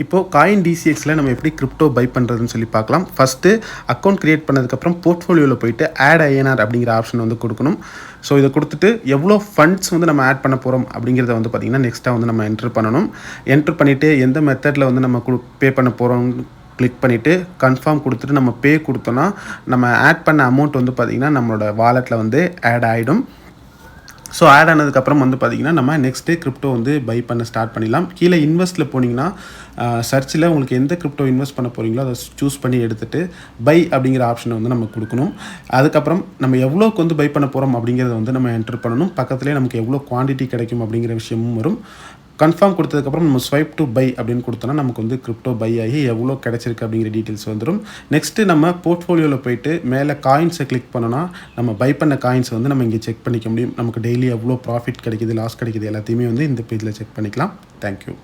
இப்போது காயின் டிசிஎக்ஸில் நம்ம எப்படி கிரிப்டோ பை பண்ணுறதுன்னு சொல்லி பார்க்கலாம். ஃபஸ்ட்டு அக்கௌண்ட் க்ரியேட் பண்ணதுக்கப்புறம் போர்ட்ஃபோலியோவில் போயிட்டு ஆட் ஐஎன்ஆர் அப்படிங்கிற ஆப்ஷன் வந்து கொடுக்கணும். ஸோ இதை கொடுத்துட்டு எவ்வளோ ஃபண்ட்ஸ் வந்து நம்ம ஆட் பண்ண போகிறோம் அப்படிங்கிறத வந்து பார்த்திங்கன்னா நெக்ஸ்ட்டாக வந்து நம்ம என்ட்ரு பண்ணணும். என்ட்ரு பண்ணிவிட்டு எந்த மெத்தடில் வந்து நம்ம பே பண்ண போகிறோம் கிளிக் பண்ணிவிட்டு கன்ஃபார்ம் கொடுத்துட்டு நம்ம பே கொடுத்தோன்னா நம்ம ஆட் பண்ண அமௌண்ட் வந்து பார்த்திங்கன்னா நம்மளோட வாலெட்டில் வந்து ஆட் ஆகிடும். ஸோ ஆட் ஆனதுக்கப்புறம் வந்து பார்த்திங்கன்னா நம்ம நெக்ஸ்ட்டு கிரிப்டோ வந்து பை பண்ண ஸ்டார்ட் பண்ணிடலாம். கீழே இன்வெஸ்ட்டில் போனீங்கன்னா சர்ச்சில் உங்களுக்கு எந்த கிரிப்டோ இன்வெஸ்ட் பண்ண போகிறீங்களோ அதை சூஸ் பண்ணி எடுத்துகிட்டு பை அப்படிங்கிற ஆப்ஷனை வந்து நம்ம கொடுக்கணும். அதுக்கப்புறம் நம்ம எவ்வளோக்கு வந்து பை பண்ண போகிறோம் அப்படிங்கிறத வந்து நம்ம என்ட்ரு பண்ணணும். பக்கத்துலேயே நமக்கு எவ்வளோ குவான்டிட்டி கிடைக்கும் அப்படிங்கிற விஷயமும் வரும். கன்ஃபார்ம் கொடுத்ததுக்கப்புறம் நம்ம ஸ்வைப் டு பை அப்படின்னு கொடுத்தோன்னா நமக்கு வந்து கிரிப்டோ பை ஆகி எவ்வளோ கிடச்சிருக்கு அப்படிங்கிற டீட்டெயில்ஸ் வந்துடும். நெக்ஸ்ட்டு நம்ம போர்ட்ஃபோலியோவில் போயிட்டு மேலே காயின்ஸை கிளிக் பண்ணோன்னா நம்ம பை பண்ண காயின்ஸை வந்து நம்ம இங்கே செக் பண்ணிக்க முடியும். நமக்கு டெய்லி எவ்வளோ ப்ராஃபிட் கிடைக்கிது, லாஸ் கிடைக்கிது எல்லாத்தையுமே வந்து இந்த பேஜில் செக் பண்ணிக்கலாம். தேங்க்யூ.